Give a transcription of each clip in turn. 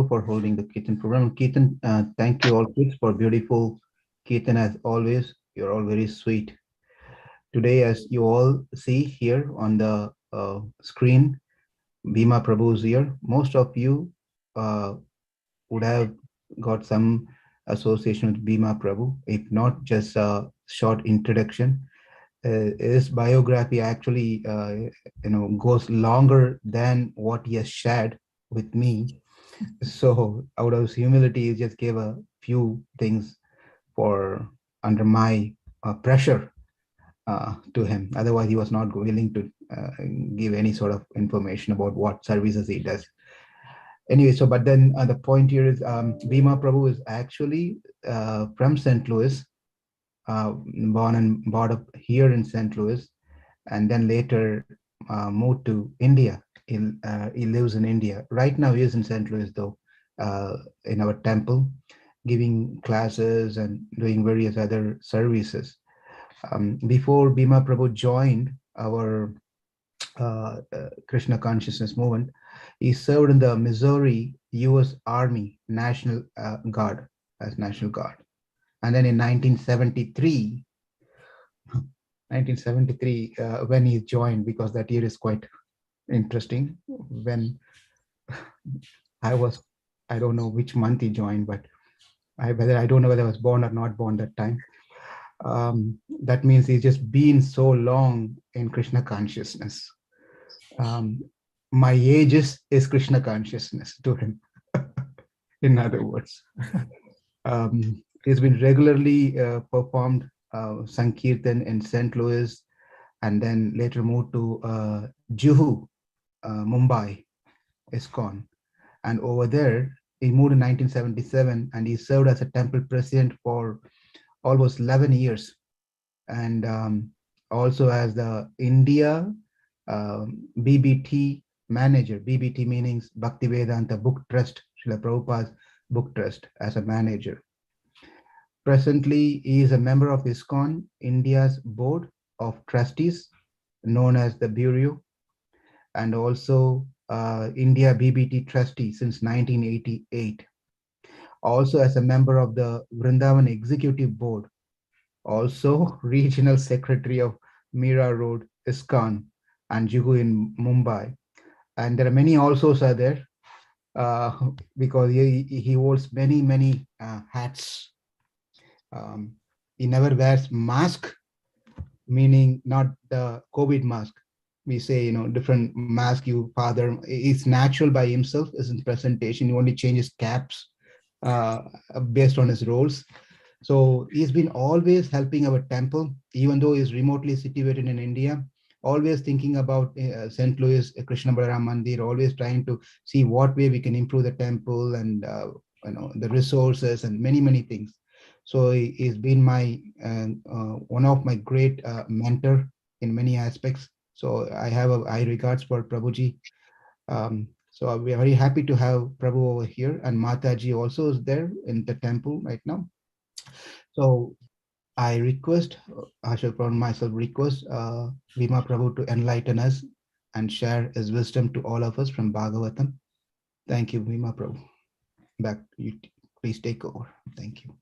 Prabhu for holding the Kirtan program. Kirtan, thank you all kids for beautiful Kirtan as always. You're all very sweet. Today, as you all see here on the screen, Bhima Prabhu is here. Most of you uh, would have got some association with Bhima Prabhu, if not just a short introduction. His biography actually, goes longer than what he has shared with me. So, out of humility, he just gave a few things for under my pressure to him. Otherwise, he was not willing to give any sort of information about what services he does. Anyway, so but then the point here is Bhima Prabhu is actually from St. Louis, born and brought up here in St. Louis, and then later moved to India. He lives in India. Right now, he is in St. Louis, though, in our temple, giving classes and doing various other services. Before Bhima Prabhu joined our Krishna consciousness movement, he served in the Missouri U.S. Army National Guard as National Guard. And then in 1973, when he joined, because that year is quite interesting, when I don't know which month he joined, but I don't know whether I was born or not born that time. That means he's just been so long in Krishna consciousness. My age is Krishna consciousness to him. In other words, he's been regularly performed Sankirtan in St. Louis, and then later moved to Juhu, Mumbai, ISKCON. And over there, he moved in 1977, and he served as a temple president for almost 11 years. And also as the India BBT manager, BBT means Bhaktivedanta Book Trust, Srila Prabhupada's Book Trust, as a manager. Presently, he is a member of ISKCON, India's Board of Trustees, known as the Bureau, and also India BBT trustee since 1988. Also as a member of the Vrindavan Executive Board, also regional secretary of Mira Road, ISKCON, and Juhu in Mumbai. And there are many also are there because he holds many hats. He never wears mask, meaning not the COVID mask. We say, different mask you father. It's natural by himself, is in presentation. He only changes caps based on his roles. So he's been always helping our temple, even though he's remotely situated in India, always thinking about St. Louis, Krishna Balaram Mandir, always trying to see what way we can improve the temple and the resources and many things. So he's been my one of my great mentor in many aspects. So I have a high regards for Prabhuji. So we are very happy to have Prabhu over here, and Mataji also is there in the temple right now. So I request, I shall pronounce myself request Bhima Prabhu to enlighten us and share his wisdom to all of us from Bhagavatam. Thank you, Bhima Prabhu. Back to you. Please take over. Thank you.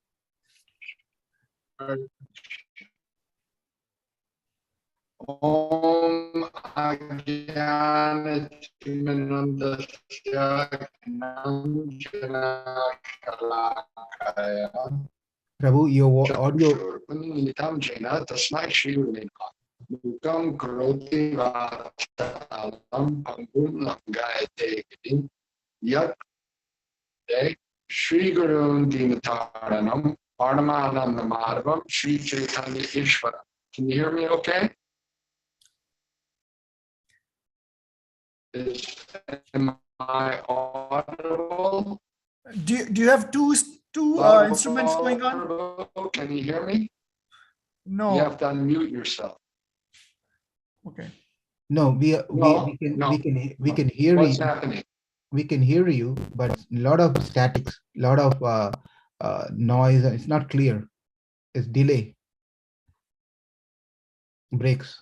Om Ajnanatimandasya Gnananjana Shalakaya Prabhu, your audio. Mukam Karoti Vachalam Pangum Langayate Gidim Yat De Sri Gurun Dinataranam Paramahananda Madhavam Sri Chaitanya Ishvara. Can you hear me okay? Am I audible? Do you have two instruments going on? Can you hear me? No. You have to unmute yourself. Okay. No, we can hear What's you. happening? We can hear you, but a lot of statics, a lot of noise. It's not clear. It's delay. Breaks.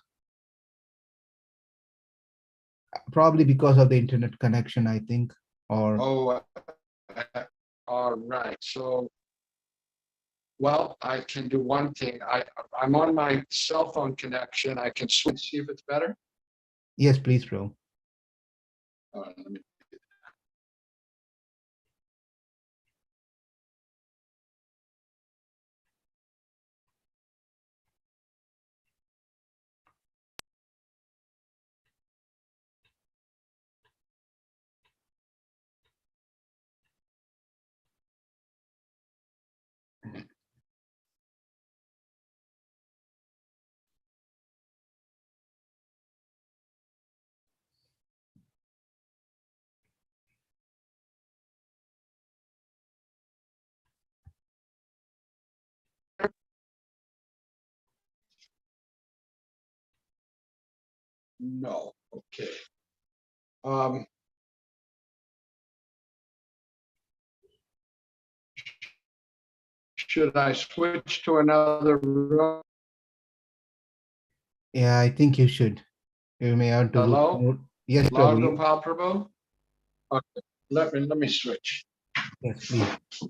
Probably because of the internet connection, I think. Or Oh, right. So, well, I can do one thing. I'm on my cell phone connection. I can switch, see if it's better. Yes, please, Prabhu. All right, let me. No, okay. Should I switch to another room? Yeah, I think you should. You may have to Hello? move. Yes, Prabhu. Lagopal Prabhu? Okay, let me switch. Yes, please.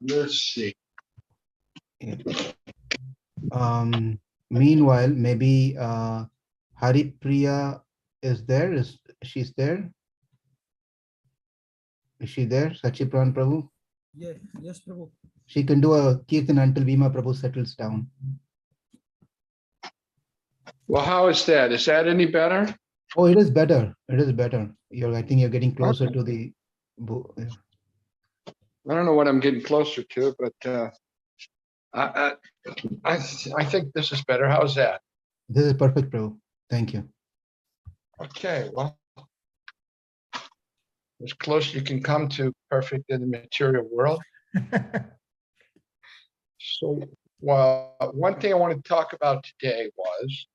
Let's see. Yeah. Meanwhile, maybe Haripriya is there. She's there? Is she there? Sachipran Prabhu? Yes, yes, Prabhu. She can do a kirtan until Bhima Prabhu settles down. Well, how is that? Is that any better? Oh, it is better. It is bebetter. I think you're getting closer Okay. to the. I don't know what I'm getting closer to, but I think this is better. How's that? This is perfect, Prabhu. Thank you. Okay, well, as close you can come to perfect in the material world. So, well, one thing I want to talk about today was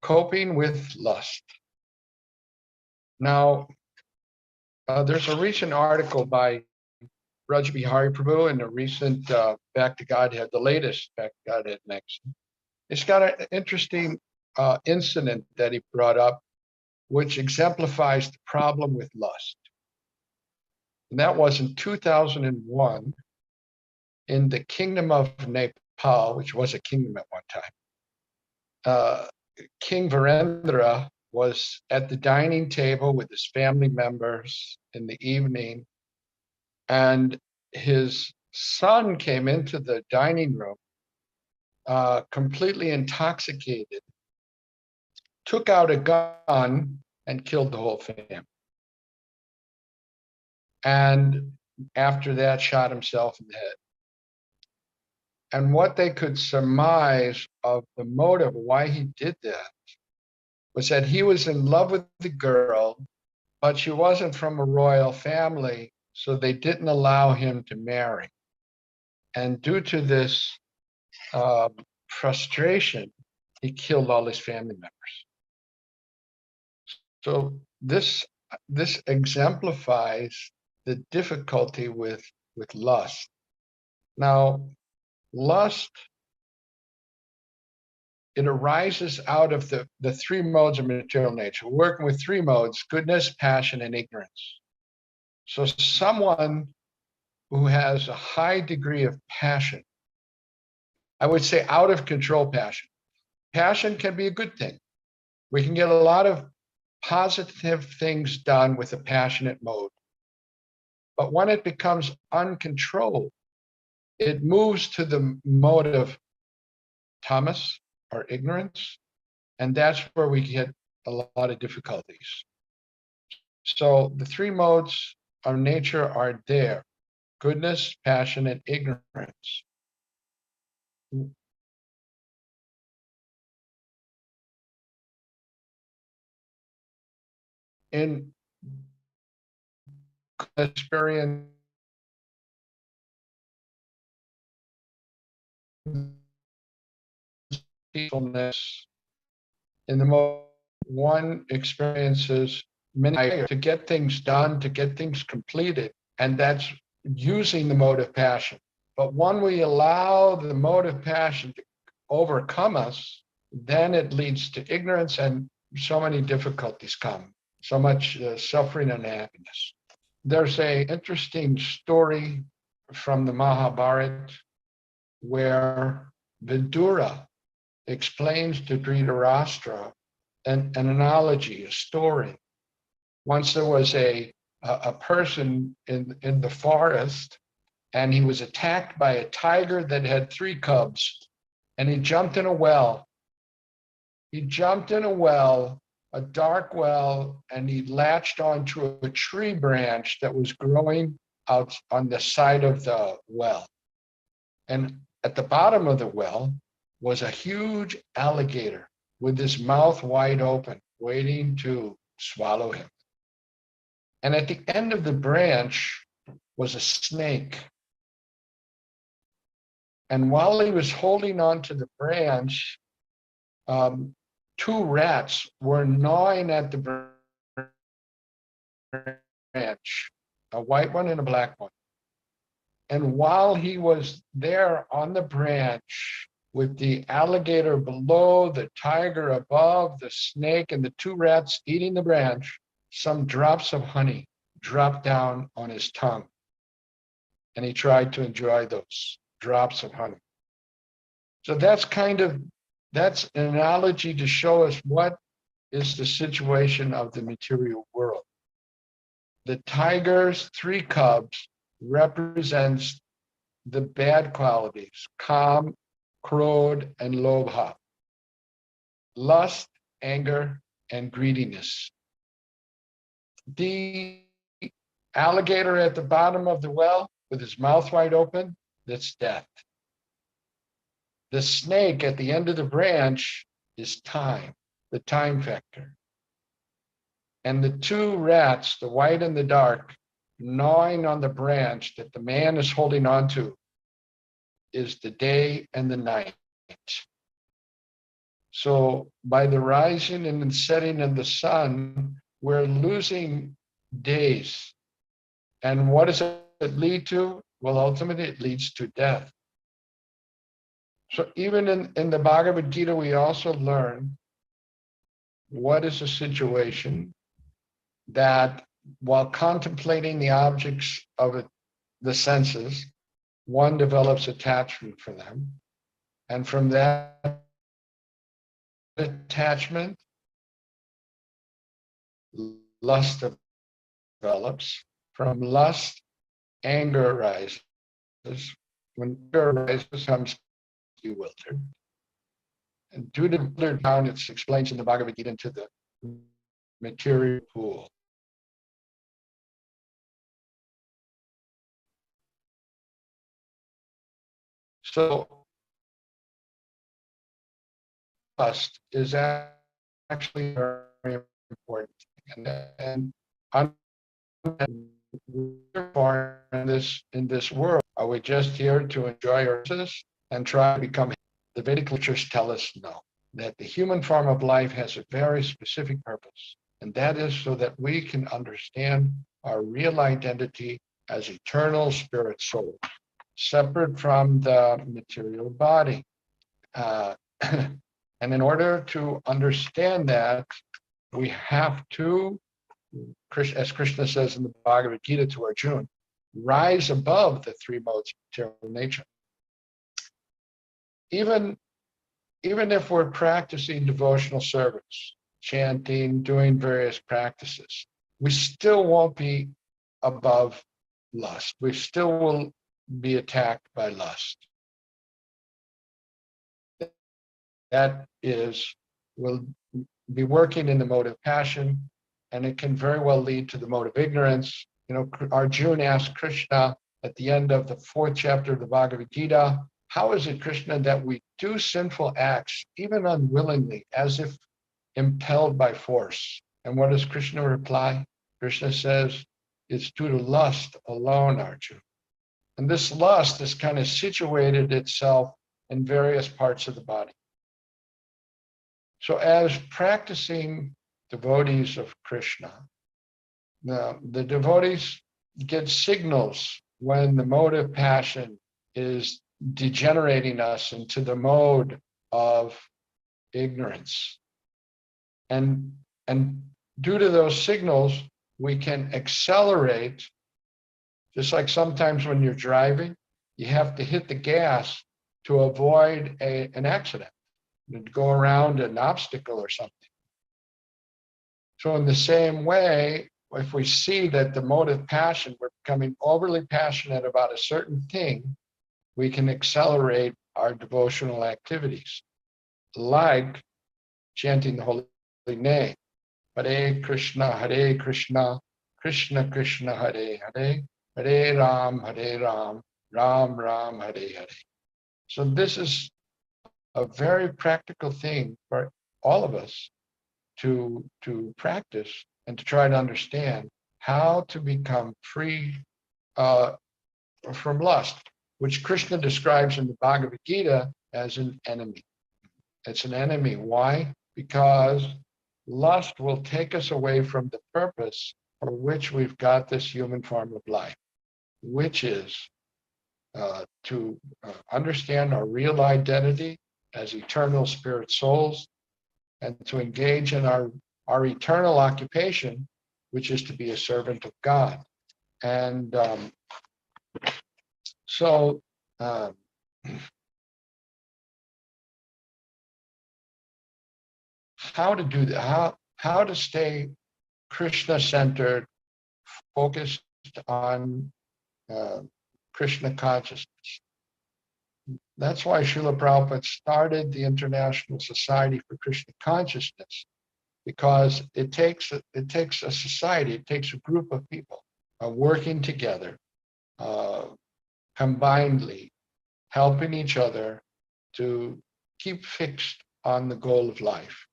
coping with lust. Now, there's a recent article by Raj Bihari Prabhu in a recent Back to Godhead, the latest Back to Godhead next. It's got an interesting incident that he brought up, which exemplifies the problem with lust. And that was in 2001 in the kingdom of Nepal, which was a kingdom at one time. King Virendra was at the dining table with his family members in the evening, and his son came into the dining room completely intoxicated, took out a gun and killed the whole family. And after that, shot himself in the head. And what they could surmise of the motive why he did that was that he was in love with the girl, but she wasn't from a royal family, so they didn't allow him to marry. And due to this frustration, he killed all his family members. So this exemplifies the difficulty with lust. Now, lust, it arises out of the three modes of material nature. We're working with three modes: goodness, passion, and ignorance. So someone who has a high degree of passion, I would say out of control passion. Passion can be a good thing. We can get a lot of positive things done with a passionate mode. But when it becomes uncontrolled, it moves to the mode of tamas, or ignorance, and that's where we get a lot of difficulties. So the three modes of nature are there: goodness, passion, and ignorance. In experience, peacefulness, in the mode one experiences many to get things done, to get things completed, and that's using the mode of passion. But when we allow the mode of passion to overcome us, then it leads to ignorance, and so many difficulties come, so much suffering and unhappiness. there's a interesting story from the Mahabharata where Vidura explains to Dhritarashtra an analogy, a story. Once there was a person in the forest, and he was attacked by a tiger that had 3 cubs, and he jumped in a well. He jumped in a well, a dark well, and he latched onto a tree branch that was growing out on the side of the well. And at the bottom of the well was a huge alligator with his mouth wide open, waiting to swallow him. And at the end of the branch was a snake. And while he was holding on to the branch, 2 rats were gnawing at the branch, a white one and a black one. And while he was there on the branch with the alligator below, the tiger above, the snake and the 2 rats eating the branch, some drops of honey dropped down on his tongue. And he tried to enjoy those drops of honey. So that's an analogy to show us what is the situation of the material world. The tiger's 3 cubs represents the bad qualities, kam, krodh, and lobha, lust, anger, and greediness. The alligator at the bottom of the well with his mouth wide open, that's death. The snake at the end of the branch is time, the time factor. And the 2 rats, the white and the dark, gnawing on the branch that the man is holding on to is the day and the night. So by the rising and the setting of the sun, we're losing days. And what does it lead to? Well, ultimately it leads to death. So even in the Bhagavad Gita, we also learn what is a situation that while contemplating the objects of the senses, one develops attachment for them. And from that attachment, lust develops. From lust, anger arises. When anger arises, becomes bewildered. And due to bewildered down, it explains in the Bhagavad Gita into the material pool. So lust is actually very important. And in this world, are we just here to enjoy our senses and try to become? The Vedic literatures tell us no, that the human form of life has a very specific purpose, and that is so that we can understand our real identity as eternal spirit soul, separate from the material body. And in order to understand that, we have to, as Krishna says in the Bhagavad Gita to Arjuna, rise above the 3 modes of material nature. Even if we're practicing devotional service, chanting, doing various practices, we still won't be above lust. We still will be attacked by lust. That is, will be working in the mode of passion, and it can very well lead to the mode of ignorance. You know, Arjuna asked Krishna at the end of the 4th chapter of the Bhagavad Gita, how is it, Krishna, that we do sinful acts, even unwillingly, as if impelled by force? And what does Krishna reply? Krishna says, it's due to lust alone, Arjuna. And this lust has kind of situated itself in various parts of the body. So as practicing devotees of Krishna, the devotees get signals when the mode of passion is degenerating us into the mode of ignorance. And due to those signals, we can accelerate, just like sometimes when you're driving, you have to hit the gas to avoid an accident, to go around an obstacle or something. So in the same way, if we see that the mode of passion, we're becoming overly passionate about a certain thing, we can accelerate our devotional activities, like chanting the holy name. Hare Krishna, Krishna Krishna, Hare Hare, Hare Ram, Ram Ram, Hare Hare. So this is a very practical thing for all of us to practice and to try to understand how to become free from lust, which Krishna describes in the Bhagavad Gita as an enemy. It's an enemy. Why? Because lust will take us away from the purpose for which we've got this human form of life, which is to understand our real identity as eternal spirit souls, and to engage in our eternal occupation, which is to be a servant of God. And so how to do that, how to stay Krishna-centered, focused on Krishna consciousness. That's why Srila Prabhupada started the International Society for Krishna Consciousness, because it takes a society, it takes a group of people working together, combinedly, helping each other to keep fixed on the goal of life,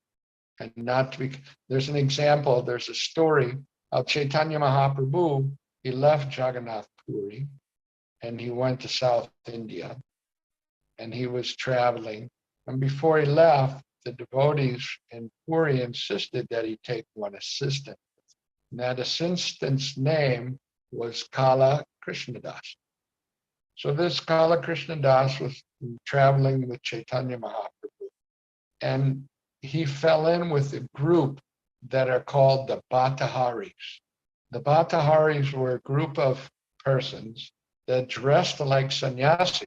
and not to be. There's an example, there's a story of Chaitanya Mahaprabhu. He left Jagannath Puri and he went to South India, and he was traveling. And before he left, the devotees in Puri insisted that he take one assistant. And that assistant's name was Kala Krishnadas. So this Kala Krishnadas was traveling with Chaitanya Mahaprabhu, and he fell in with a group that are called the Bhataharis. The Bhataharis were a group of persons that dressed like sannyasis,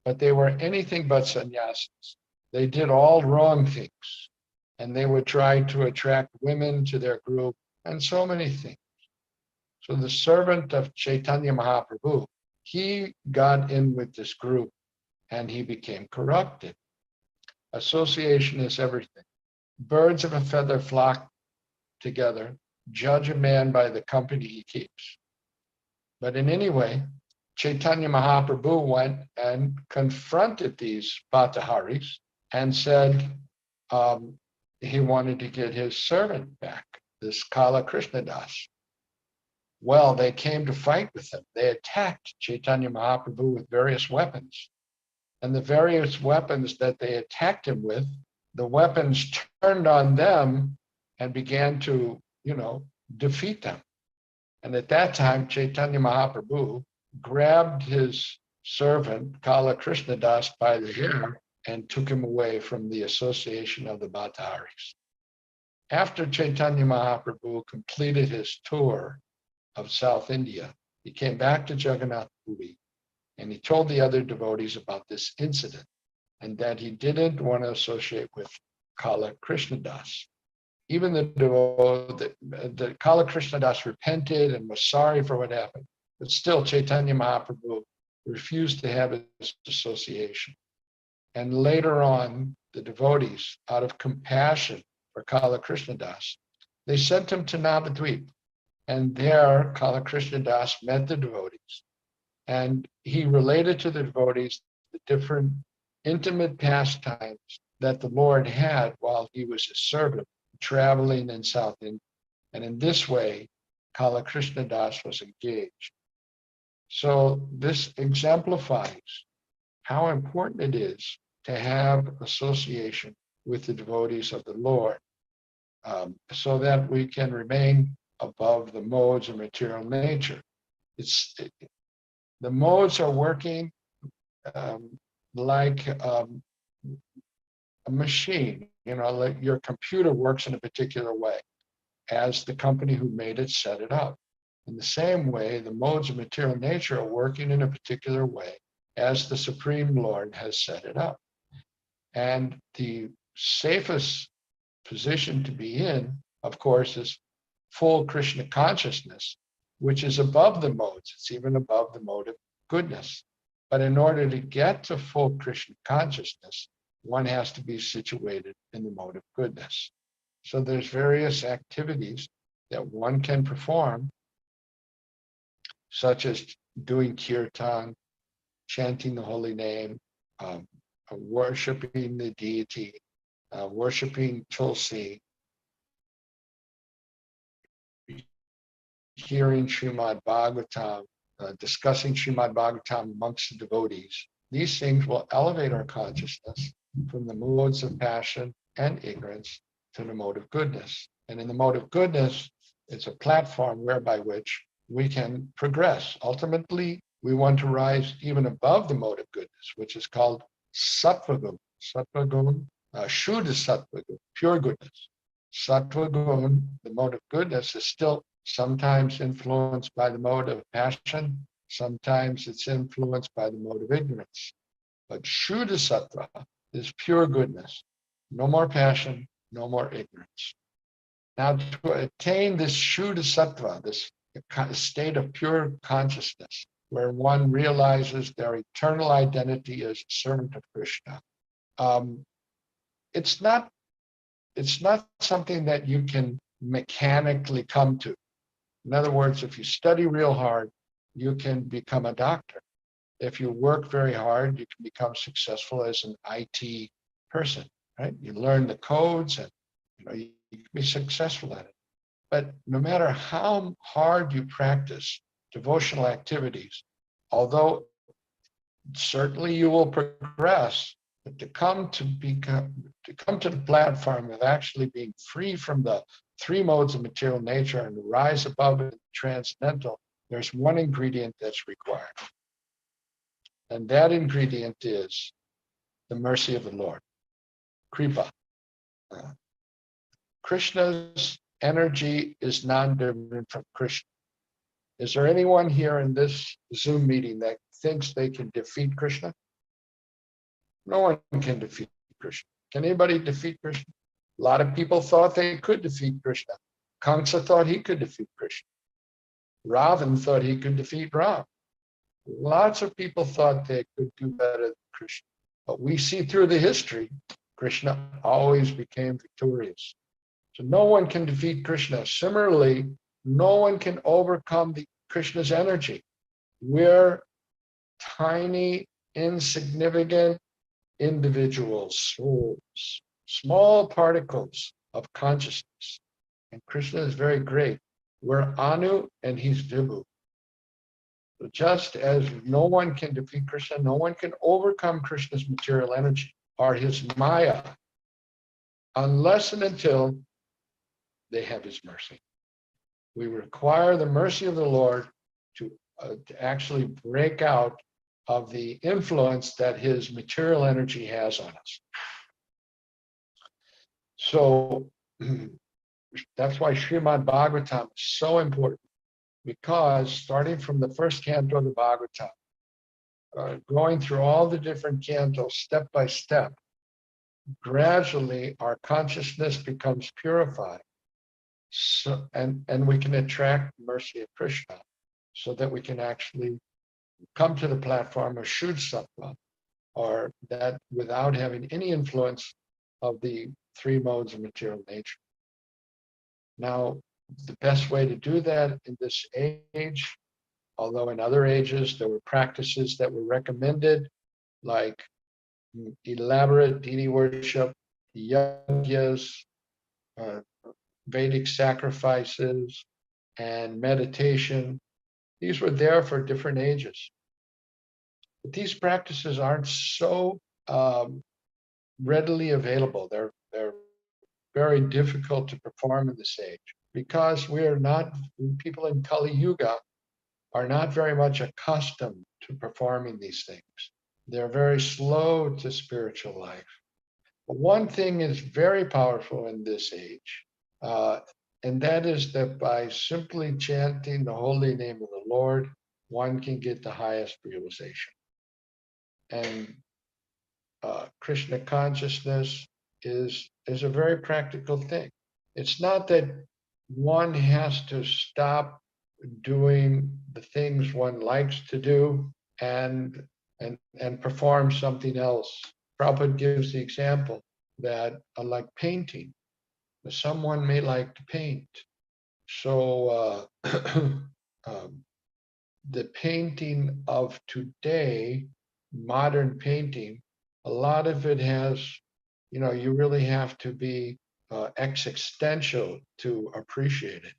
but they were anything but sannyasis. They did all wrong things, and they would try to attract women to their group and so many things. So the servant of Chaitanya Mahaprabhu, he got in with this group and he became corrupted. Association is everything. Birds of a feather flock together. Judge a man by the company he keeps. But in any way, Chaitanya Mahaprabhu went and confronted these Bhataharis and said he wanted to get his servant back, this Kala Krishnadas. Well, they came to fight with him. They attacked Chaitanya Mahaprabhu with various weapons. And the various weapons that they attacked him with, the weapons turned on them and began to, defeat them. And at that time, Chaitanya Mahaprabhu grabbed his servant, Kala Krishnadas, by the hair and took him away from the association of the Bhataharis. After Chaitanya Mahaprabhu completed his tour of South India, he came back to Jagannath Puri, and he told the other devotees about this incident and that he didn't want to associate with Kala Krishnadas. Even the Kala Krishnadas repented and was sorry for what happened, but still Chaitanya Mahaprabhu refused to have his association. And later on, the devotees, out of compassion for Kala Krishnadas, they sent him to Navadvip. And there, Kala Krishnadas met the devotees. And he related to the devotees the different intimate pastimes that the Lord had while he was his servant, traveling in South India. And in this way, Kala Krishnadas was engaged. So this exemplifies how important it is to have association with the devotees of the Lord, so that we can remain above the modes of material nature. The modes are working like a machine, like your computer works in a particular way. as the company who made it set it up. In the same way, the modes of material nature are working in a particular way as the Supreme Lord has set it up. And the safest position to be in, of course, is full Krishna consciousness, which is above the modes. It's even above the mode of goodness. But in order to get to full Krishna consciousness, one has to be situated in the mode of goodness. So there's various activities that one can perform, such as doing kirtan, chanting the holy name, worshiping the deity, worshiping Tulsi, hearing Srimad Bhagavatam, discussing Srimad Bhagavatam amongst the devotees. These things will elevate our consciousness from the modes of passion and ignorance to the mode of goodness. And in the mode of goodness, it's a platform whereby which we can progress. Ultimately, we want to rise even above the mode of goodness, which is called sattva gun. Sattva gun, shuddha sattva gun, pure goodness. Sattva gun, the mode of goodness, is still sometimes influenced by the mode of passion, sometimes it's influenced by the mode of ignorance. But shuddha sattva is pure goodness. No more passion, no more ignorance. Now, to attain this shuddha sattva, this state of pure consciousness, where one realizes their eternal identity as a servant of Krishna, it's not something that you can mechanically come to. In other words, if you study real hard, you can become a doctor. If you work very hard, you can become successful as an IT person, right? You learn the codes and you can be successful at it. But no matter how hard you practice devotional activities, although certainly you will progress, but to come to the platform of actually being free from the three modes of material nature and rise above it, transcendental, there's one ingredient that's required. And that ingredient is the mercy of the Lord, kripa. Krishna's energy is non-different from Krishna. Is there anyone here in this Zoom meeting that thinks they can defeat Krishna? No one can defeat Krishna. Can anybody defeat Krishna? A lot of people thought they could defeat Krishna. Kamsa thought he could defeat Krishna. Ravan thought he could defeat Ram. Lots of people thought they could do better than Krishna. But we see through the history, Krishna always became victorious. So no one can defeat Krishna. Similarly, no one can overcome Krishna's energy. We're tiny, insignificant individuals, souls, small particles of consciousness. And Krishna is very great. We're Anu and he's Vibhu. So just as no one can defeat Krishna, no one can overcome Krishna's material energy or his Maya unless and until they have his mercy. We require the mercy of the Lord to actually break out of the influence that his material energy has on us. So that's why Srimad Bhagavatam is so important, because starting from the first canto of the Bhagavatam, going through all the different cantos step by step, gradually our consciousness becomes purified. So, and we can attract the mercy of Krishna so that we can actually come to the platform of Shuddha Sattva, or that without having any influence of the three modes of material nature. Now, the best way to do that in this age, although in other ages there were practices that were recommended, like elaborate deity worship, yajnas, Vedic sacrifices, and meditation. These were there for different ages. But these practices aren't so readily available. They're very difficult to perform in this age because people in Kali Yuga are not very much accustomed to performing these things. They're very slow to spiritual life. But one thing is very powerful in this age, and that is that by simply chanting the holy name of the Lord, one can get the highest realization. And Krishna consciousness is a very practical thing. It's not that one has to stop doing the things one likes to do and perform something else. Prabhupada gives the example that, like painting, someone may like to paint. So the painting of today, modern painting, a lot of it has, you really have to be existential to appreciate it.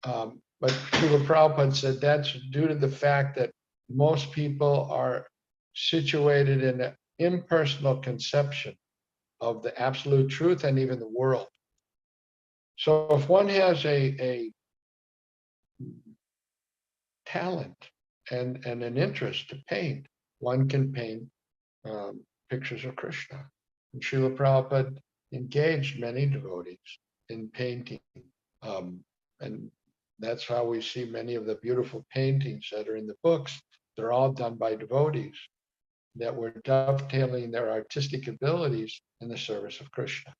But Srila Prabhupada said that's due to the fact that most people are situated in an impersonal conception of the absolute truth and even the world. So if one has a talent and an interest to paint, one can paint pictures of Krishna. And Srila Prabhupada engaged many devotees in painting. And that's how we see many of the beautiful paintings that are in the books. They're all done by devotees that were dovetailing their artistic abilities in the service of Krishna.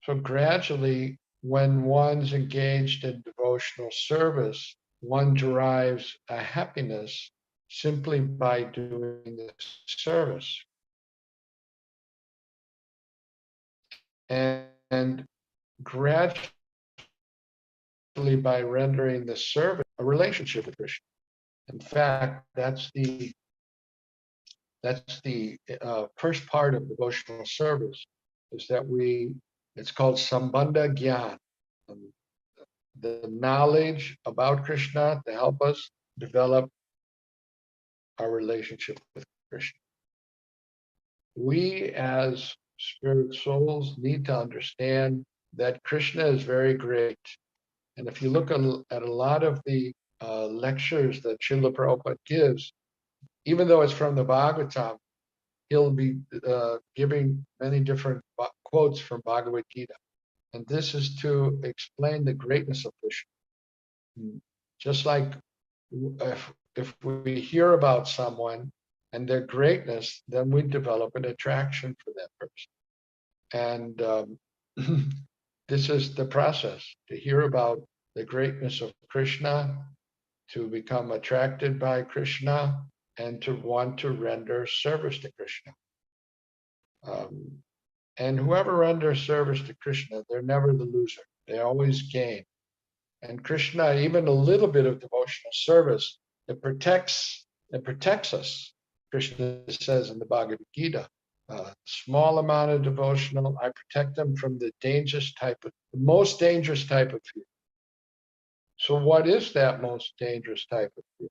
So gradually, when one's engaged in devotional service, one derives a happiness simply by doing this service. And gradually, by rendering the service, a relationship with Krishna. In fact, that's the first part of devotional service, is that it's called Sambandha Gyan, the knowledge about Krishna to help us develop our relationship with Krishna. We as spirit souls need to understand that Krishna is very great. And if you look at a lot of the lectures that Srila Prabhupada gives, even though it's from the Bhagavatam, he'll be giving many different quotes from Bhagavad Gita. And this is to explain the greatness of Krishna. Just like if we hear about someone and their greatness, then we develop an attraction for that person. And this is the process, to hear about the greatness of Krishna, to become attracted by Krishna, and to want to render service to Krishna. And whoever renders service to Krishna, they're never the loser. They always gain. And Krishna, even a little bit of devotional service, it protects us. Krishna says in the Bhagavad Gita, small amount of devotional, I protect them from the most dangerous type of fear. So what is that most dangerous type of fear?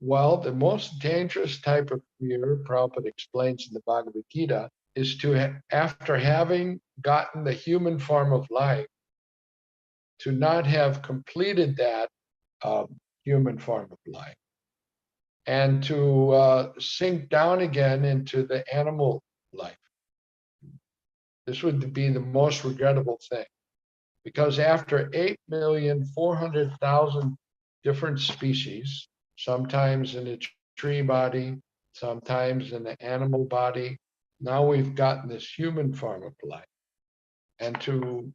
Well, the most dangerous type of fear, Prabhupada explains in the Bhagavad Gita, is to, after having gotten the human form of life, to not have completed that human form of life, and to sink down again into the animal life. This would be the most regrettable thing, because after 8,400,000 different species, sometimes in a tree body, sometimes in an animal body, now we've gotten this human form of life. And to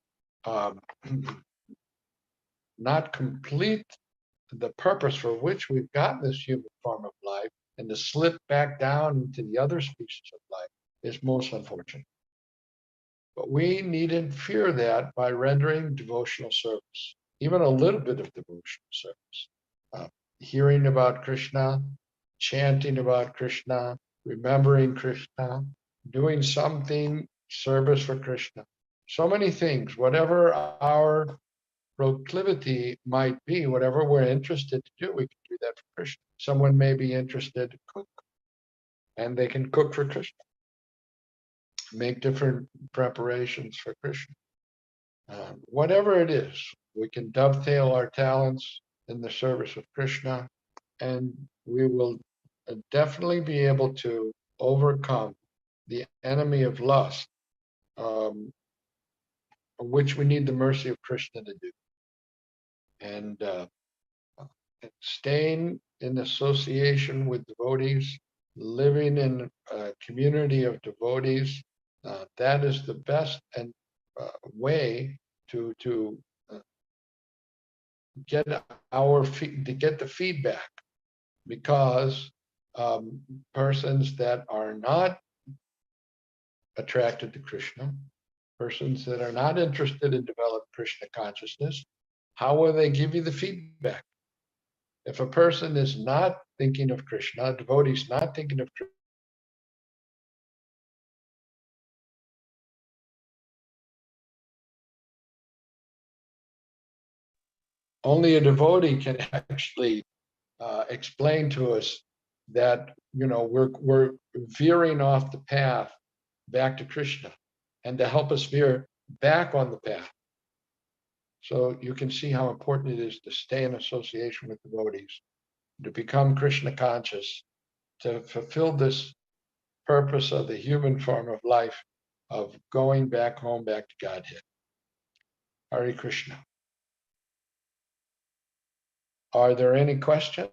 not complete the purpose for which we've gotten this human form of life, and to slip back down into the other species of life, is most unfortunate. But we needn't fear that by rendering devotional service, even a little bit of devotional service. Hearing about Krishna, chanting about Krishna, remembering Krishna, doing something service for Krishna. So many things, whatever our proclivity might be, whatever we're interested to do, we can do that for Krishna. Someone may be interested to cook, and they can cook for Krishna, make different preparations for Krishna. Whatever it is, we can dovetail our talents in the service of Krishna, and we will definitely be able to overcome the enemy of lust which we need the mercy of Krishna to do. And staying in association with devotees, living in a community of devotees, that is the best and way to get the feedback, because persons that are not attracted to Krishna, persons that are not interested in developing Krishna consciousness, how will they give you the feedback? If a person is not thinking of Krishna, a devotee is not thinking of Krishna, only a devotee can actually explain to us that, you know, we're veering off the path back to Krishna, and to help us veer back on the path. So you can see how important it is to stay in association with devotees, to become Krishna conscious, to fulfill this purpose of the human form of life, of going back home, back to Godhead. Hare Krishna. Are there any questions?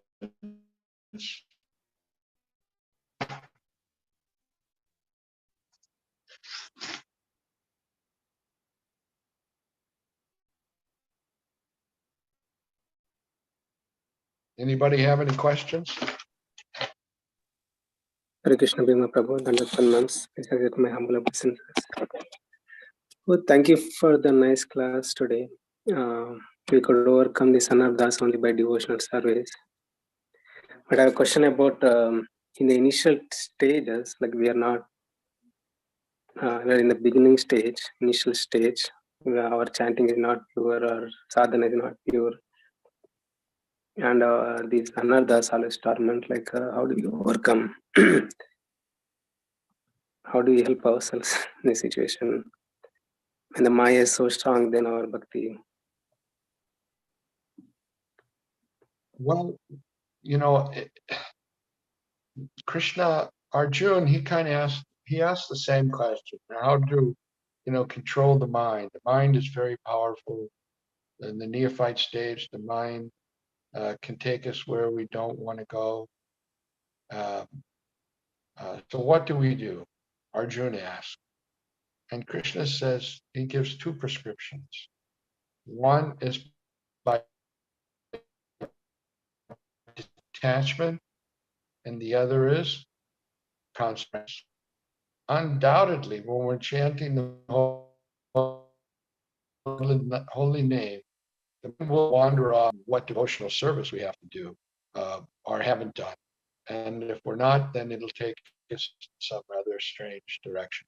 Anybody have any questions? Hare Krishna, Bhima Prabhu, Dandapanams. I accept my humble obeisances. Well, thank you for the nice class today. We could overcome this anarthas only by devotional service. But I have a question about in the initial stages, like we are not, we're in the beginning stage, initial stage, our chanting is not pure or sadhana is not pure. And these anarthas always torment, like how do you overcome? How do we help ourselves in this situation? When the Maya is so strong, then our bhakti. Well, you know, Krishna, Arjuna, he kind of asked the same question. How do, you know, control the mind? The mind is very powerful. In the neophyte stage, the mind can take us where we don't want to go. So what do we do? Arjuna asks. And Krishna says, he gives two prescriptions. One is by detachment, and the other is concentration. Undoubtedly, when we're chanting the holy name, the mind will wander off what devotional service we have to do or haven't done. And if we're not, then it'll take us some rather strange direction.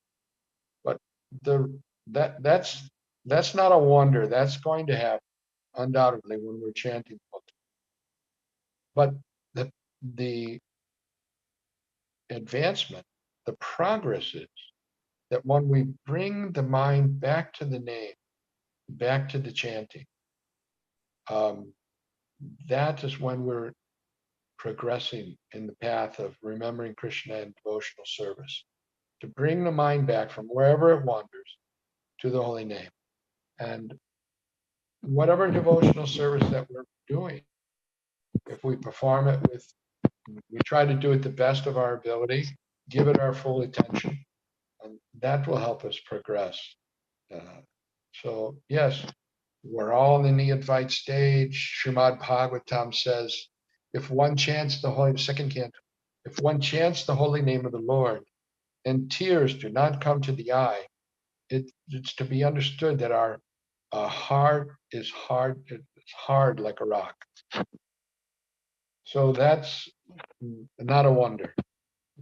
But that's not a wonder. That's going to happen undoubtedly when we're chanting. But the advancement, the progress is that when we bring the mind back to the name, back to the chanting, that is when we're progressing in the path of remembering Krishna and devotional service, to bring the mind back from wherever it wanders to the holy name. And whatever devotional service that we're doing, if we perform it we try to do it the best of our ability, give it our full attention, and that will help us progress. So yes, we're all in the Neophyte stage. Srimad Bhagavatam says, if one chants the holy, second canto, if one chants the holy name of the Lord and tears do not come to the eye, it's to be understood that our heart is hard, it's hard like a rock. So that's not a wonder.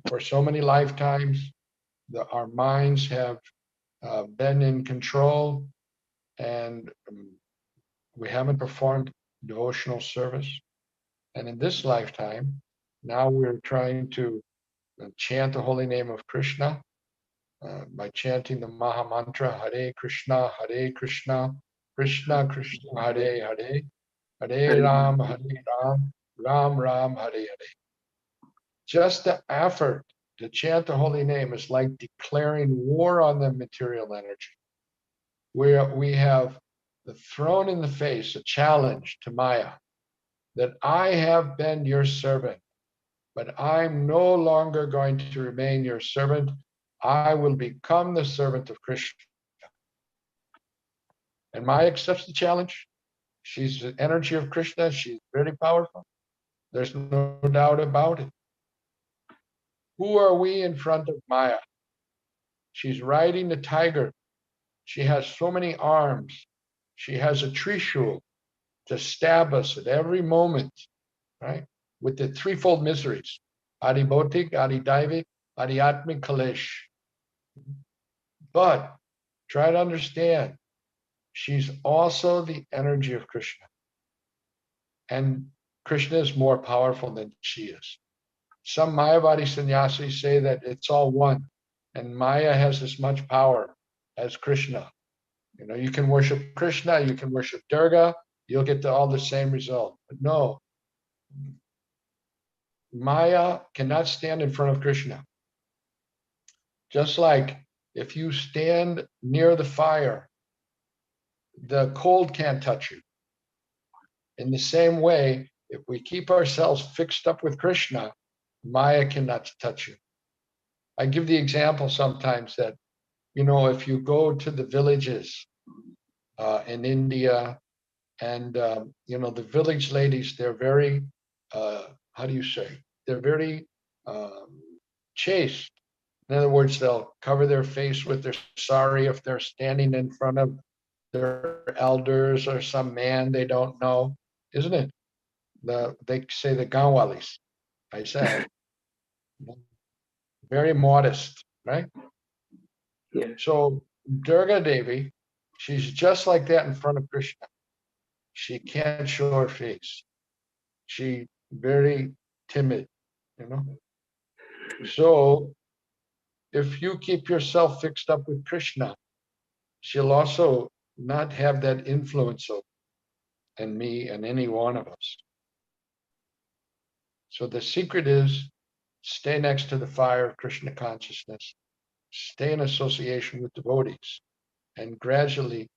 For so many lifetimes, our minds have been in control, and we haven't performed devotional service. And in this lifetime, now we're trying to chant the holy name of Krishna by chanting the Maha Mantra, Hare Krishna, Krishna Krishna, Hare Hare, Hare Ram, Ram Ram, Hare Hare. Just the effort to chant the holy name is like declaring war on the material energy. where we have thrown in the face a challenge to Maya that I have been your servant, but I'm no longer going to remain your servant. I will become the servant of Krishna. And Maya accepts the challenge. She's the energy of Krishna. She's very powerful. There's no doubt about it. Who are we in front of Maya? She's riding the tiger. She has so many arms. She has a trishul to stab us at every moment, right? With the threefold miseries, Adi Bautik, Adi Daivik, Adi Atmik, Kalesh. But try to understand, she's also the energy of Krishna. And Krishna is more powerful than she is. Some Mayavadi sannyasis say that it's all one, and Maya has as much power as Krishna. You know, you can worship Krishna, you can worship Durga, you'll get to all the same result. But no, Maya cannot stand in front of Krishna. Just like if you stand near the fire, the cold can't touch you. In the same way, if we keep ourselves fixed up with Krishna, Maya cannot touch you. I give the example sometimes that, you know, if you go to the villages in India, and you know, the village ladies, they're very, how do you say? They're very chaste. In other words, they'll cover their face with their sari if they're standing in front of their elders or some man they don't know, isn't it? They say the Ganwalis. I said, very modest, right? Yeah. So Durga Devi, she's just like that in front of Krishna. She can't show her face. She very timid, you know. So if you keep yourself fixed up with Krishna, she'll also not have that influence on me and any one of us. So the secret is stay next to the fire of Krishna consciousness, stay in association with devotees, and gradually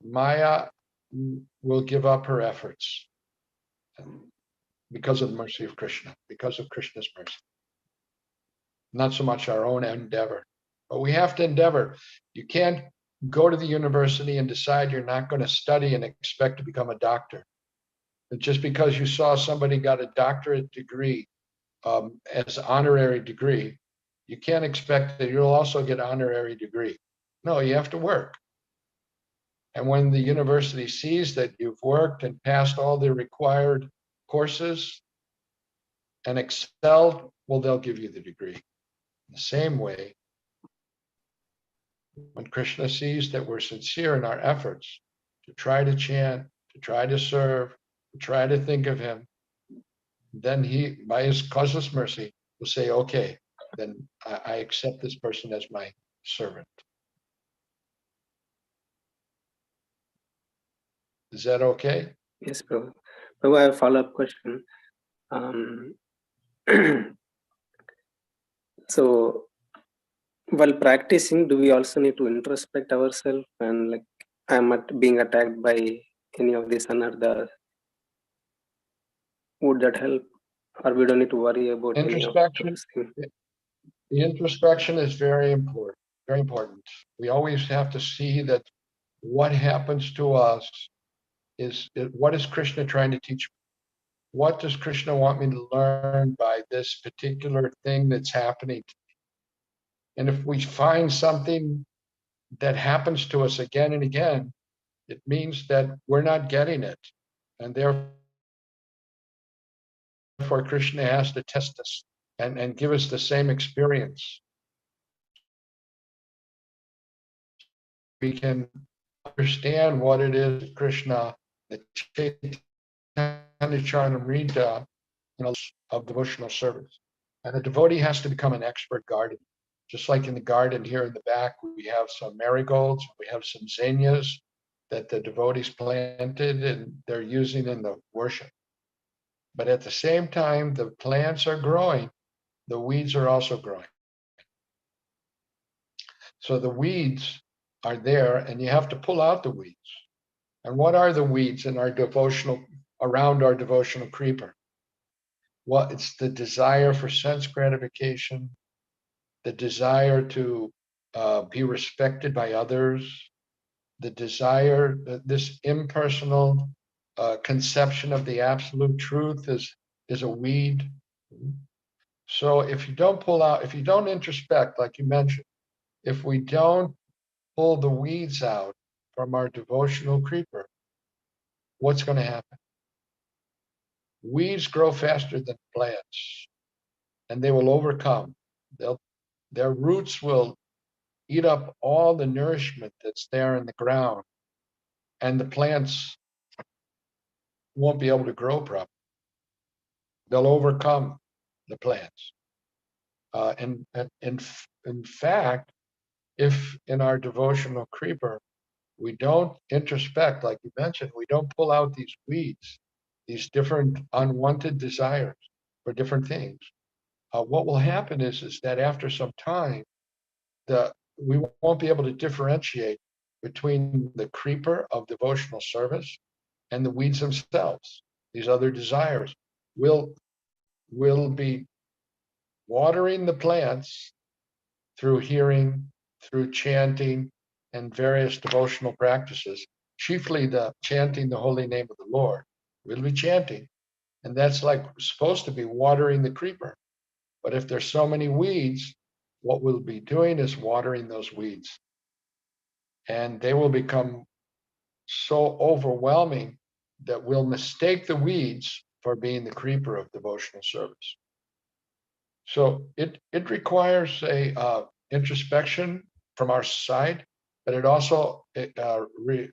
Maya will give up her efforts because of the mercy of Krishna, because of Krishna's mercy. Not so much our own endeavor, but we have to endeavor. You can't go to the university and decide you're not going to study and expect to become a doctor. But just because you saw somebody got a doctorate degree as honorary degree, you can't expect that you'll also get honorary degree. No, you have to work. And when the university sees that you've worked and passed all the required courses and excelled, well, they'll give you the degree. In the same way, when Krishna sees that we're sincere in our efforts to try to chant, to try to serve, to try to think of him, then he, by his causeless mercy, will say, okay, then I accept this person as my servant. Is that okay? Yes, Prabhu. Prabhu, I have a follow-up question. So while practicing, do we also need to introspect ourselves and like, I'm being attacked by any of these anarthas? Would that help? Or we don't need to worry about any of Introspection, those things? the introspection is very important, very important. We always have to see that what happens to us is what is Krishna trying to teach me? What does Krishna want me to learn by this particular thing that's happening? And if we find something that happens to us again and again, it means that we're not getting it. And therefore Krishna has to test us and give us the same experience. We can understand what it is Krishna, the Chaitanya, of devotional service. And the devotee has to become an expert gardener. Just like in the garden here in the back, we have some marigolds, we have some zinnias that the devotees planted and they're using in the worship. But at the same time, the plants are growing, the weeds are also growing. So the weeds are there, and you have to pull out the weeds. And what are the weeds in our devotional, around our devotional creeper? Well, it's the desire for sense gratification, the desire to be respected by others, the desire, this impersonal conception of the absolute truth is a weed. So if you don't pull out, if you don't introspect, like you mentioned, if we don't pull the weeds out from our devotional creeper, what's going to happen? Weeds grow faster than plants, and they will overcome. Their roots will eat up all the nourishment that's there in the ground, and the plants won't be able to grow properly. They'll overcome the plants. And in fact, if in our devotional creeper, we don't introspect, like you mentioned, we don't pull out these weeds, these different unwanted desires for different things, what will happen is that after some time, we won't be able to differentiate between the creeper of devotional service and the weeds themselves. These other desires will be watering the plants through hearing, through chanting, and various devotional practices, chiefly the chanting the holy name of the Lord. We'll be chanting, and that's like supposed to be watering the creeper. But if there's so many weeds, what we'll be doing is watering those weeds, and they will become so overwhelming that we'll mistake the weeds for being the creeper of devotional service. So it requires a introspection from our side, but it also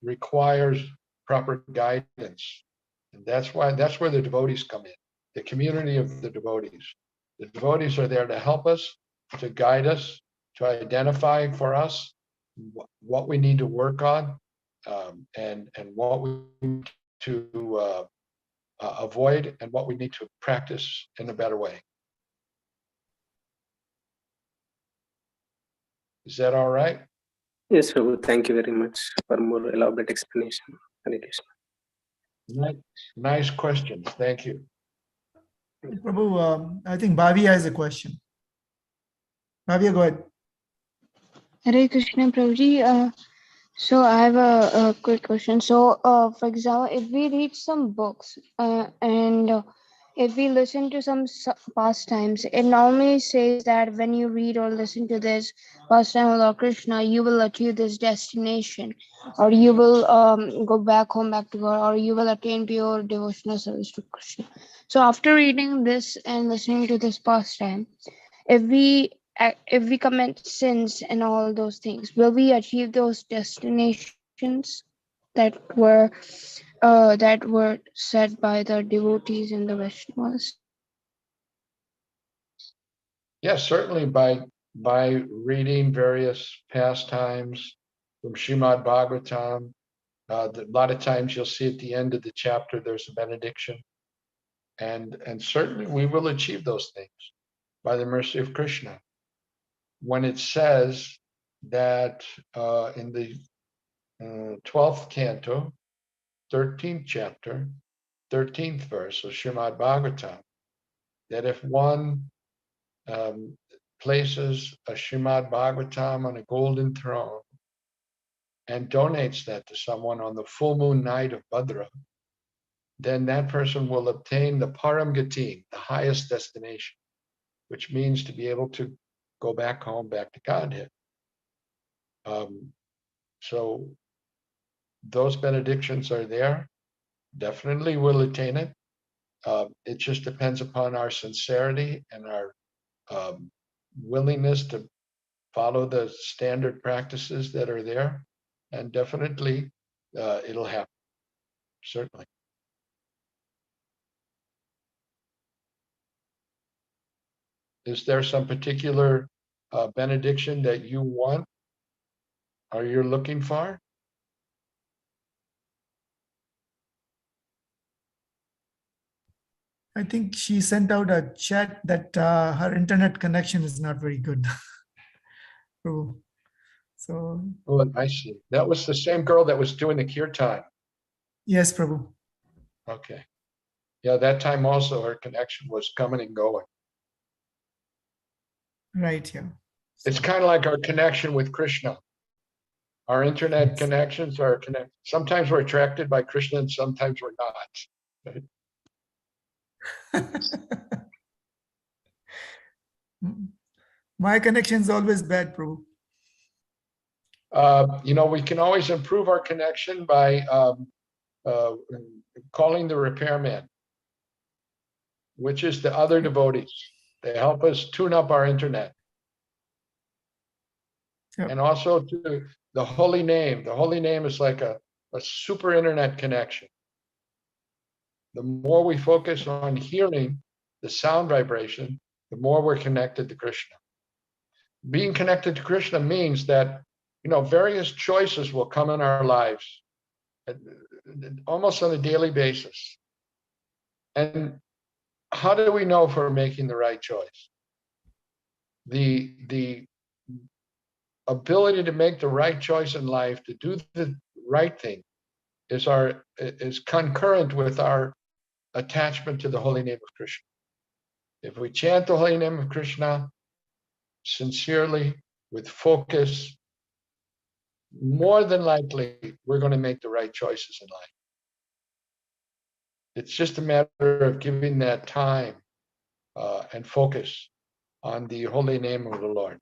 requires proper guidance, and that's where the devotees come in, the community of the devotees. The devotees are there to help us, to guide us, to identify for us what we need to work on, and what we need to avoid, and what we need to practice in a better way. Is that all right? Yes, Prabhu. Thank you very much for more elaborate explanation. Hare Krishna. Nice questions. Thank you. Prabhu, I think Bhavya has a question. Bhavya, go ahead. Hare Krishna Prabhuji. So I have a quick question. So, for example, if we read some books and if we listen to some pastimes, it normally says that when you read or listen to this pastime of Lord Krishna, you will achieve this destination, or you will go back home, back to God, or you will attain pure devotional service to Krishna. So after reading this and listening to this pastime, if we commit sins and all those things, will we achieve those destinations that were set by the devotees and the Vaishnavas? Yes, certainly by reading various pastimes from Srimad Bhagavatam. A lot of times you'll see at the end of the chapter there's a benediction, and certainly we will achieve those things by the mercy of Krishna. When it says that in the 12th canto, 13th chapter, 13th verse of Srimad Bhagavatam, that if one places a Srimad Bhagavatam on a golden throne and donates that to someone on the full moon night of Bhadra, then that person will obtain the Param Gati, the highest destination, which means to be able to go back home, back to Godhead. So those benedictions are there. Definitely will attain it. It just depends upon our sincerity and our willingness to follow the standard practices that are there, and definitely it'll happen, certainly. Is there some particular benediction that you want or you're looking for? I think she sent out a chat that her internet connection is not very good. So So Oh, I see. That was the same girl that was doing the kirtan. yes, Prabhu. Okay. Yeah, that time also her connection was coming and going. Right, yeah. It's kind of like our connection with Krishna. Our internet connections are connected. Sometimes we're attracted by Krishna and sometimes we're not. My connection is always bad, Prabhu. We can always improve our connection by calling the repairman, which is the other devotees. They help us tune up our internet. Yep. And also to the holy name. The holy name is like a super internet connection. The more we focus on hearing the sound vibration, the more we're connected to Krishna. Being connected to Krishna means that, various choices will come in our lives almost on a daily basis. And how do we know if we're making the right choice? The ability to make the right choice in life, to do the right thing, is concurrent with our attachment to the holy name of Krishna. If we chant the holy name of Krishna sincerely, with focus, more than likely we're going to make the right choices in life. It's just a matter of giving that time and focus on the holy name of the Lord.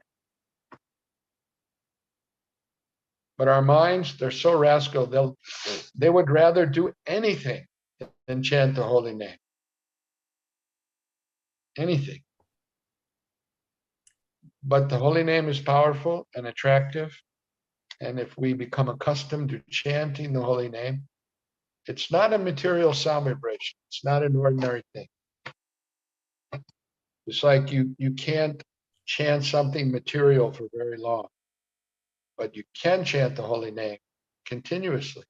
But our minds, they're so rascal, they would rather do anything than chant the holy name. Anything. But the holy name is powerful and attractive. And if we become accustomed to chanting the holy name, it's not a material sound vibration. It's not an ordinary thing. It's like you can't chant something material for very long, but you can chant the holy name continuously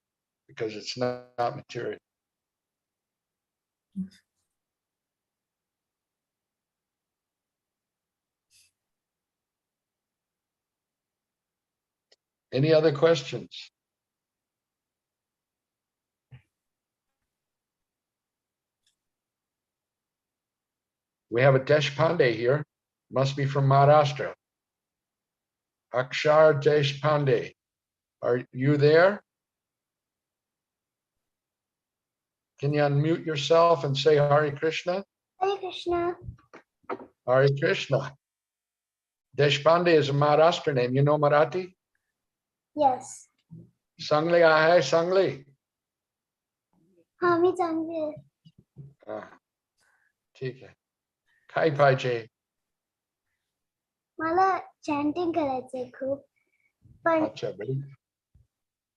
because it's not material. Any other questions? We have a Deshpande here. Must be from Maharashtra. Akshar Deshpande. Are you there? Can you unmute yourself and say Hare Krishna? Hare Krishna. Hare Krishna. Deshpande is a Maharashtra name. You know Marathi? Yes. Sangli आहे Sangli. हा मी चांगली आहे. ठीक आहे. काय पाहिजे? मला chanting करायचंय खूप पण अच्छा,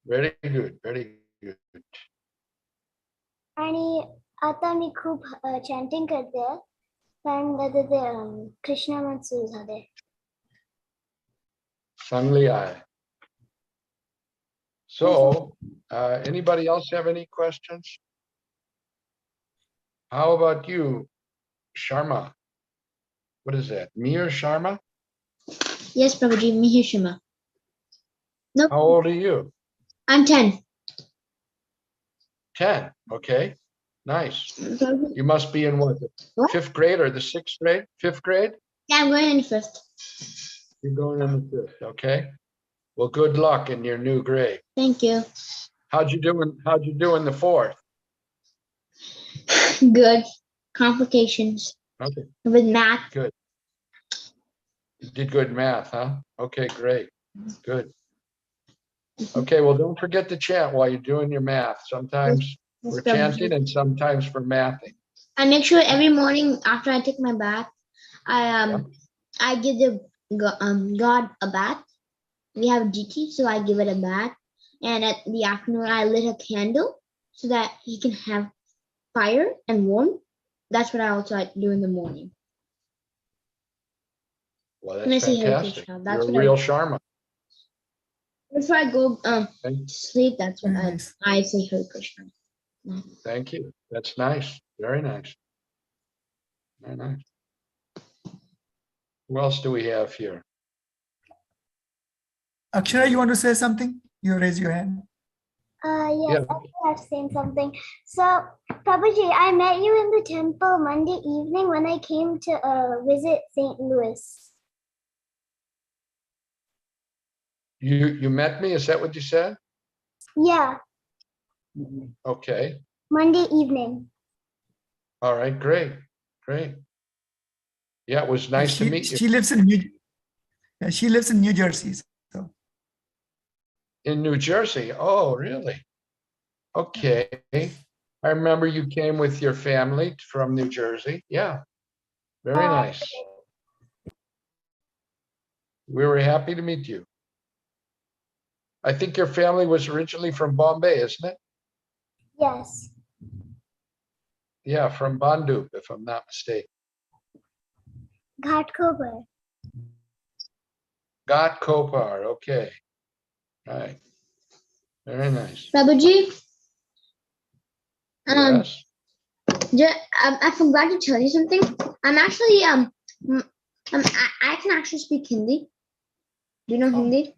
very good, very good. आणि आता मी खूप चॅन्टिंग करते कारण ते कृष्ण मंत्र झाले. Sangli आहे. So, anybody else have any questions? How about you, Sharma? What is that? Mir Sharma? Yes, Prabhuji, Mihir Shima. No, How old are you? I'm 10. 10. Okay. Nice. Prabhuji, You must be in what? What? 5th grade or the 6th grade? 5th grade? yeah, I'm going in first. You're going in the 5th. Okay. Well, good luck in your new grade. Thank you. How'd you do in the 4th? Good. Complications Okay. with math. Good. You did good in math, huh? Okay, great. Good. Okay, well, don't forget to chant while you're doing your math. Sometimes Yes, for Prabhuji. chanting and sometimes for mathing. I make sure every morning after I take my bath, I give the God a bath. We have GT, so I give it a bath. And at the afternoon, I lit a candle so that he can have fire and warmth. That's what I also like to do in the morning. Well, And I that's say Hare fantastic. Krishna. That's You're a what real Sharma. before I go to Thank- sleep, that's what Very nice. I say Hare Krishna. Thank you. That's nice. Very nice. Very nice. Who else do we have here? Akshara, you want to say something? You raise your hand. Yes, I have seen something. So, Prabhuji, I met you in the temple Monday evening when I came to visit St. Louis. You met me? Is that what you said? Yeah, Okay. Monday evening. All right. Great. Great. Yeah, it was nice to meet you. She lives in she lives in New Jersey. So In New Jersey. Oh, really? Okay. I remember you came with your family from New Jersey. Yeah. Very nice. We were happy to meet you. I think your family was originally from Bombay, isn't it? Yes. Yeah, from Bandung, if I'm not mistaken. Ghatkopar. Got Kopar. Okay. All right. Very nice. Prabhuji, Yes. I forgot to tell you something. I'm actually I can actually speak Hindi. Do you know Hindi?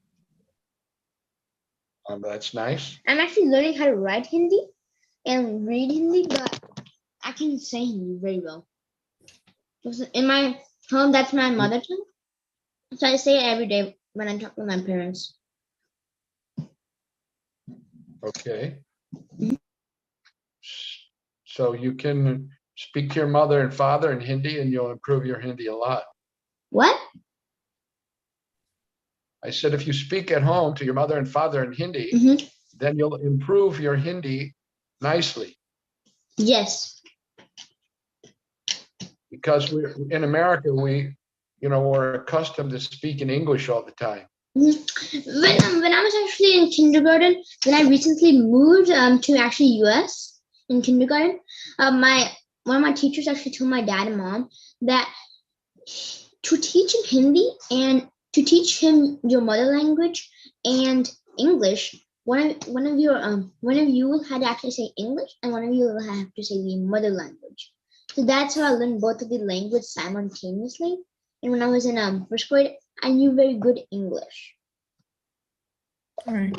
That's nice. I'm actually learning how to write Hindi and read Hindi, but I can say Hindi very well. In my home, that's my mother tongue. So I say it every day when I talk with my parents. Okay. So you can speak to your mother and father in Hindi and you'll improve your Hindi a lot. What? I said, if you speak at home to your mother and father in Hindi, then you'll improve your Hindi nicely. Yes. Because we're in America, we're accustomed to speaking English all the time. When I was actually in kindergarten, when I recently moved to actually US in kindergarten, one of my teachers actually told my dad and mom that to teach him Hindi and to teach him your mother language and English, one of you will have to actually say English and one of you will have to say the mother language. So that's how I learned both of the languages simultaneously. And when I was in first grade, I knew very good English. all right.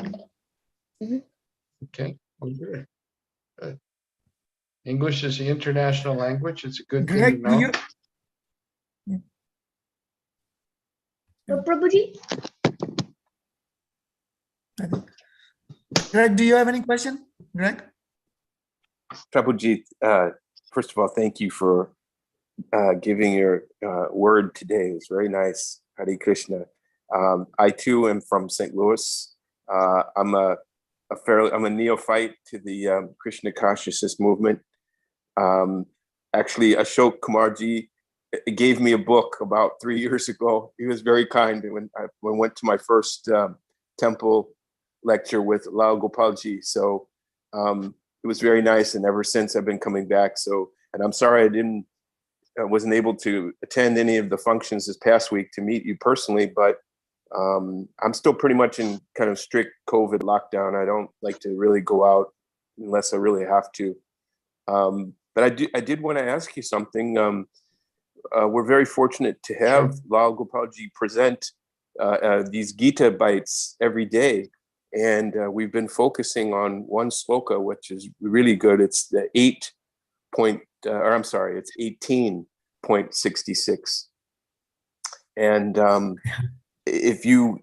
Okay. Well, good. Good. English is the international language. It's a good thing to Greg, know. Prabhuji? Greg, do you have any question? Greg? Prabhuji, first of all, thank you for giving your word today. It's very nice. Hare Krishna. I too am from St. Louis. I'm a neophyte to the Krishna consciousness movement. Actually, Ashok Kumarji gave me a book about 3 years ago. He was very kind when I went to my first temple lecture with Lal Gopalji. So it was very nice, and ever since I've been coming back. So, and I'm sorry I wasn't able to attend any of the functions this past week to meet you personally, but I'm still pretty much in kind of strict COVID lockdown. I don't like to really go out unless I really have to. But I did want to ask you something. We're very fortunate to have Lal Gopalji present these Gita bites every day. And we've been focusing on one sloka, which is really good. It's the 18.66. And if you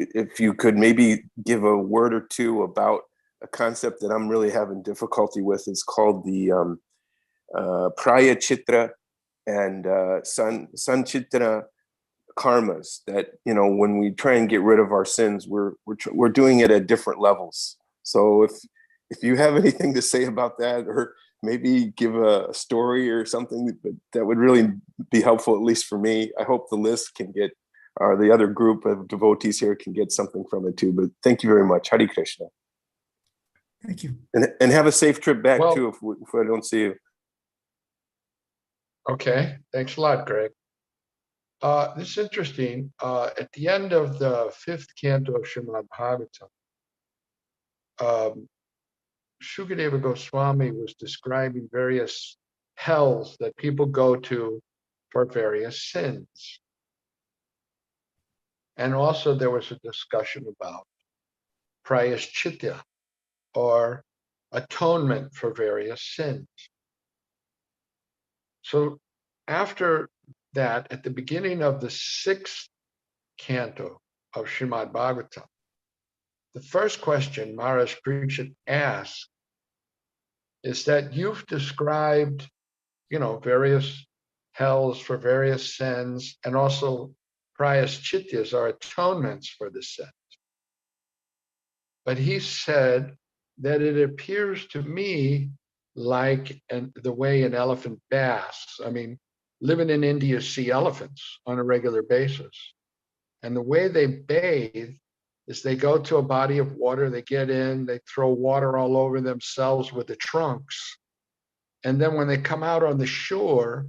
could maybe give a word or two about a concept that I'm really having difficulty with. It's called the Praya Chitra and Sanchitra karmas, that when we try and get rid of our sins, we're doing it at different levels. So if you have anything to say about that, or maybe give a story or something that would really be helpful, at least for me. I hope the list can get, or the other group of devotees here can get something from it too. But thank you very much. Hare Krishna. Thank you. And have a safe trip back too if I don't see you. Okay. Thanks a lot, Greg. This is interesting. At the end of the 5th canto of Srimad Bhagavatam, Shukadeva Goswami was describing various hells that people go to for various sins. And also there was a discussion about prayaschitya, or atonement for various sins. So after that, at the beginning of the 6th canto of Srimad Bhagavatam, the first question Maharaj Parikshit asked is that you've described, various hells for various sins, and also prayaschityas are atonements for the sins. But he said that it appears to me like the way an elephant baths. I mean, living in India, see elephants on a regular basis. And the way they bathe is they go to a body of water, they get in, they throw water all over themselves with the trunks. And then when they come out on the shore,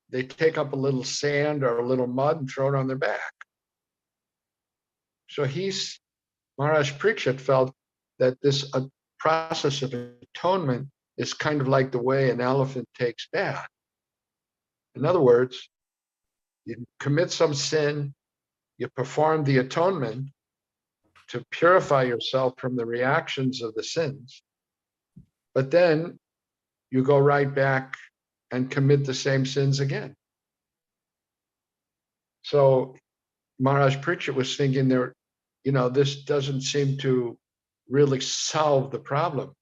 they take up a little sand or a little mud and throw it on their back. So Maharaj Parikshit felt that this process of atonement is kind of like the way an elephant takes bath. In other words, you commit some sin, you perform the atonement to purify yourself from the reactions of the sins, but then you go right back and commit the same sins again. So Maharaj Parikshit was thinking this doesn't seem to really solve the problem.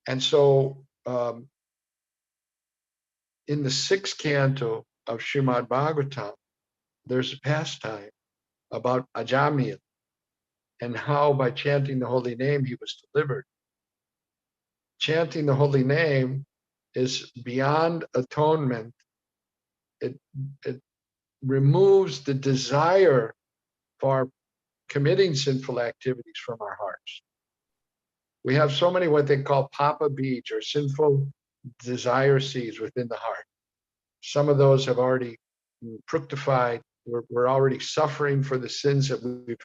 And so in the 6th canto of Srimad Bhagavatam, there's a pastime about Ajamil and how by chanting the holy name he was delivered. Chanting the holy name is beyond atonement. It removes the desire for committing sinful activities from our hearts. We have so many what they call papa beads, or sinful desire seeds within the heart. Some of those have already fructified. We're already suffering for the sins that we've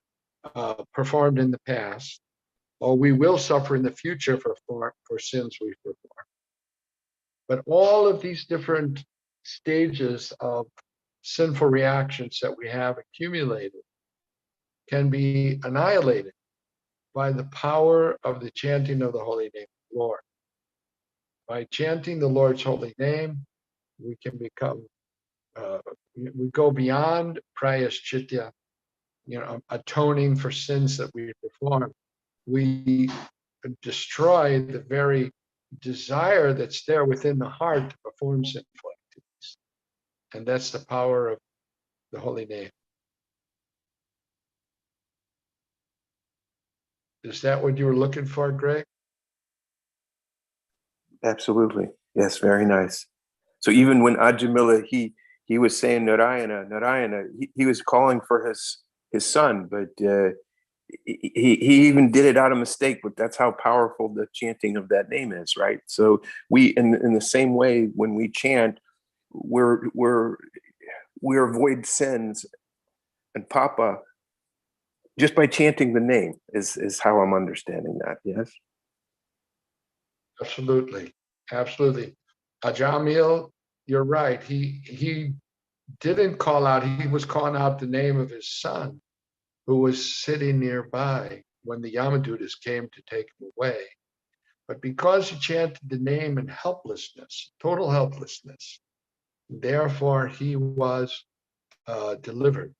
performed in the past, or we will suffer in the future for sins we've performed. But all of these different stages of sinful reactions that we have accumulated can be annihilated by the power of the chanting of the holy name of the Lord. By chanting the Lord's holy name, we can become, we go beyond prayaschitya, atoning for sins that we perform. We destroy the very desire that's there within the heart to perform sinful activities. And that's the power of the holy name. Is that what you were looking for, Greg? Absolutely. Yes, very nice. So even when Ajamila, he was saying Narayana, Narayana, he was calling for his son, but he even did it out of mistake, but that's how powerful the chanting of that name is, right? So we, in the same way, when we chant, we avoid sins and papa just by chanting the name is how I'm understanding that. Yes. Absolutely. Absolutely. Ajamil, you're right. He didn't call out, he was calling out the name of his son, who was sitting nearby when the Yamadutas came to take him away. But because he chanted the name in helplessness, total helplessness, therefore he was delivered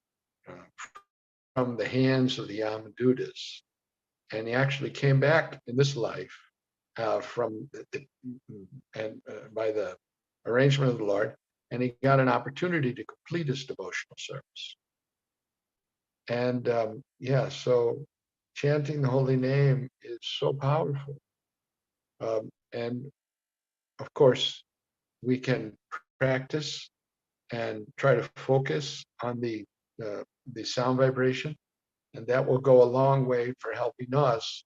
from the hands of the Yamadutas. And he actually came back in this life by the arrangement of the Lord, and he got an opportunity to complete his devotional service. And so chanting the holy name is so powerful. And of course, we can practice and try to focus on the sound vibration, and that will go a long way for helping us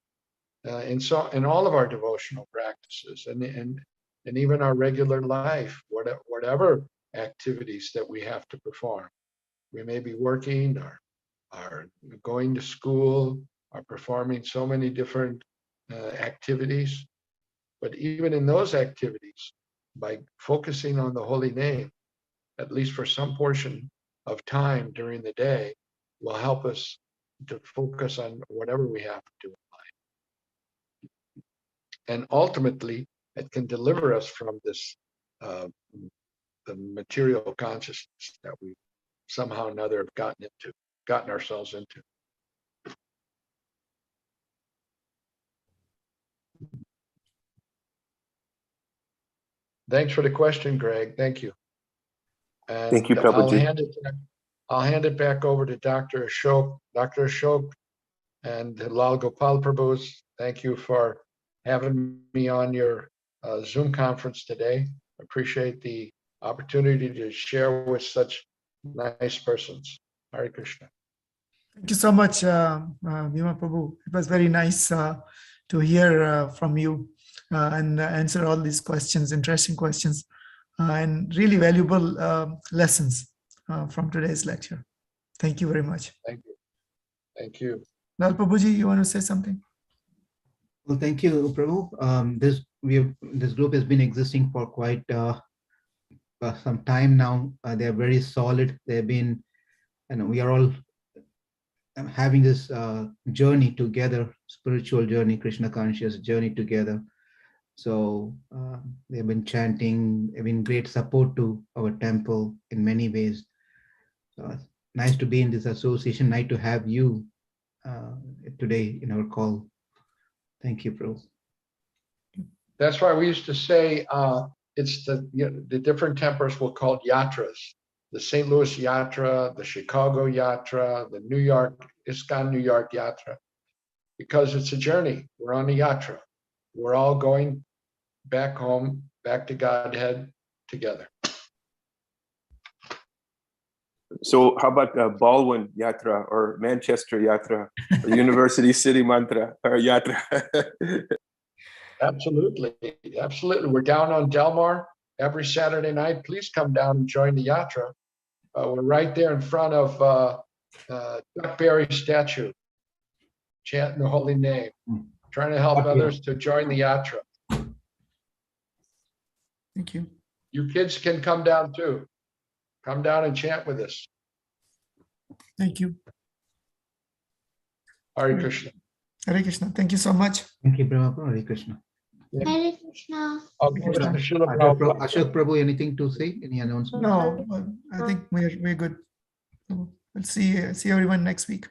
in all of our devotional practices and even our regular life, whatever activities that we have to perform. We may be working or are going to school, are performing so many different activities. But even in those activities, by focusing on the holy name, at least for some portion of time during the day, will help us to focus on whatever we have to do in life. And ultimately, it can deliver us from this, the material consciousness that we somehow or another have gotten ourselves into. Thanks for the question, Greg. Thank you. And Thank you, Prabhuji. I'll hand it back over to Dr. Ashok. Dr. Ashok and Lal Gopal Prabhus, thank you for having me on your Zoom conference today. Appreciate the opportunity to share with such nice persons. Hare Krishna. Thank you so much, Bhima Prabhu. It was very nice to hear from you and answer all these questions, interesting questions, and really valuable lessons from today's lecture. Thank you very much. Thank you. Thank you. Lal Prabhuji, you want to say something? Well, thank you, Prabhu. This group has been existing for quite some time now. They're very solid. They've been, we are all having this journey together, spiritual journey, Krishna conscious journey together. So they've been chanting, they've been great support to our temple in many ways. So it's nice to be in this association, nice to have you today in our call. Thank you, Prabhu. That's why we used to say it's the different temples were called yatras. The St. Louis Yatra, the Chicago Yatra, the New York, ISKCON New York Yatra, because it's a journey. We're on a yatra. We're all going back home, back to Godhead together. So how about Baldwin Yatra or Manchester Yatra or University City Mantra or Yatra? Absolutely. Absolutely. We're down on Delmar every Saturday night. Please come down and join the Yatra. We're right there in front of Chuck Berry's statue, chanting the holy name, trying to help others to join the Yatra. Thank you. You kids can come down too. Come down and chant with us. Thank you. Hare Krishna. Hare Krishna. Thank you so much. Thank you, Brahma. Hare Krishna. Hare Krishna. Okay. Ashok Prabhu, anything to say? Any announcement? No, I think we're good. So we'll see everyone next week.